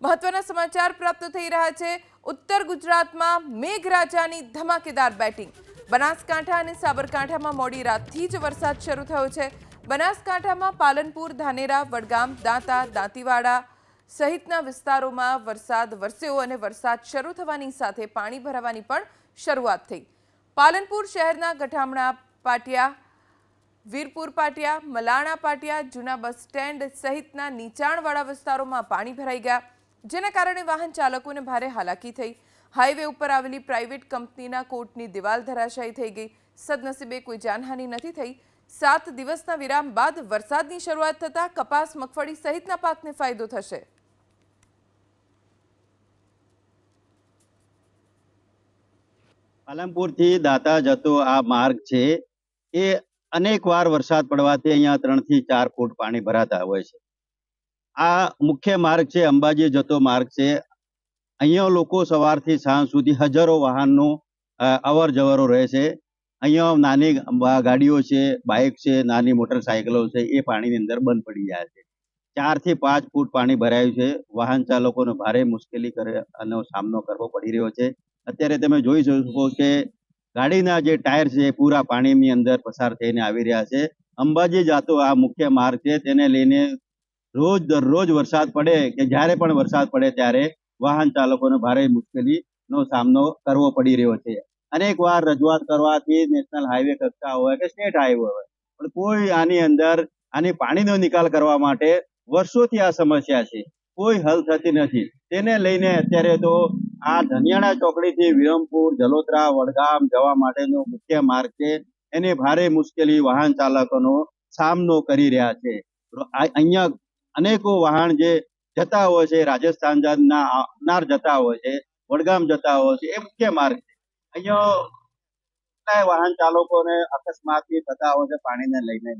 મહત્વના સમાચાર પ્રાપ્ત થઈ રહ્યા છે। ઉત્તર ગુજરાતમાં મેઘરાજાની ધમાકેદાર બેટિંગ। બનાસકાંઠા અને સાબરકાંઠામાં મોડી રાતથી જ વરસાદ શરૂ થયો છે। બનાસકાંઠામાં પાલનપુર, ધાનેરા, વડગામ, દાંતા, દાંતીવાડા સહિતના વિસ્તારોમાં વરસાદ વરસ્યો અને વરસાદ શરૂ થવાની સાથે પાણી ભરાવાની પણ શરૂઆત થઈ। પાલનપુર શહેરના ગઠામણા પાટિયા, વીરપુર પાટિયા, મલાણા પાટિયા, જૂના બસ સ્ટેન્ડ સહિતના નીચાણવાળા વિસ્તારોમાં પાણી ભરાઈ ગયા, જેના કારણે વાહન ચાલકોને ભારે હાલાકી થઈ। હાઈવે ઉપર આવેલી પ્રાઇવેટ કંપનીના કોર્ટની દિવાલ ધરાશાયી થઈ ગઈ। સદનસીબે કોઈ જાનહાનિ નથી થઈ। 7 દિવસના વિરામ બાદ વરસાદની શરૂઆત થતાં કપાસ, મગફળી સહિતના પાકને ફાયદો થશે। પાલનપુરથી દાંતા જતો આ માર્ગ છે એ અનેક વાર વરસાદ પડવાથી અહીંયા 3 થી 4 ફૂટ પાણી ભરાતા હોય છે। આ મુખ્ય માર્ગ છે, અંબાજી જતો માર્ગ છે। અહીંયા લોકો સવારથી સાંજ સુધી હજારો વાહનનો અવર જવરો રહે છે। અહીંયા નાની ગાડીઓ છે, બાઇક છે, નાની મોટરસાયકલો છે, એ પાણીની અંદર બંધ પડી જાય છે। 4 થી 5 ફૂટ પાણી ભરાયું છે। વાહન ચાલકોને ભારે મુશ્કેલી સામનો કરવો પડી રહ્યો છે। અત્યારે તમે જોઈ શકો કે ગાડીના જે ટાયર છે એ પૂરા પાણીની અંદર પસાર થઈને આવી રહ્યા છે। અંબાજી જતો આ મુખ્ય માર્ગ છે, તેને લઈને રોજ દરરોજ વરસાદ પડે કે જ્યારે પણ વરસાદ પડે ત્યારે વાહન ચાલકોને ભારે મુશ્કેલીનો સામનો કરવો પડી રહ્યો છે। અનેક વાર રજૂઆત કરવાથી નેશનલ હાઈવે કક્ષા હોય કે સ્ટેટ હાઈવે હોય, પણ કોઈ આની અંદર પાણીનો નિકાલ કરવા માટે વર્ષોથી આ સમસ્યા છે, કોઈ હલ થતી નથી। તેને લઈને અત્યારે તો આ ધનિયાણા ચોકડીથી વિરમપુર, જલોત્રા, વડગામ જવા માટેનો મુખ્ય માર્ગ છે, એને ભારે મુશ્કેલી વાહન ચાલકોનો સામનો કરી રહ્યા છે। અહીંયા અનેકો વાહન જે જતા હોય છે, રાજસ્થાન જતા હોય છે, વડગામ જતા હોય છે, એ મુખ્ય માર્ગ છે। અહીંયા વાહન ચાલકોને અકસ્માતથી થતા હોય છે પાણીને લઈને।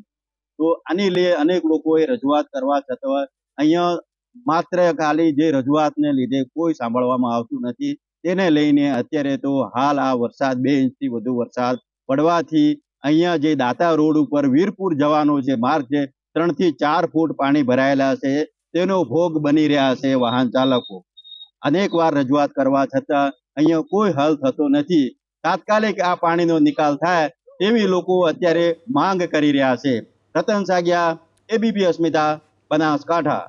તો આની લઈ અનેક લોકોએ રજૂઆત કરવા છતાં અહીંયા માત્ર ખાલી જે રજૂઆતને લીધે કોઈ સાંભળવામાં આવતું નથી। તેને લઈને અત્યારે તો હાલ આ વરસાદ 2 ઇંચથી વધુ વરસાદ પડવાથી અહીંયા જે દાંતા રોડ ઉપર વીરપુર જવાનો જે માર્ગ છે, 3 થી 4 ફૂટ પાણી ભરાયેલા છે, તેનો ભોગ બની રહ્યા છે વાહન ચાલકો। અનેક વાર રજૂઆત કરવા છતાં અહીંયા કોઈ હલ થતો નથી। તાત્કાલિક આ પાણીનો નિકાલ થાય તેવી લોકો અત્યારે માંગ કરી રહ્યા છે। રતન સાગિયા, ABP અસ્મિતા, બનાસકાંઠા।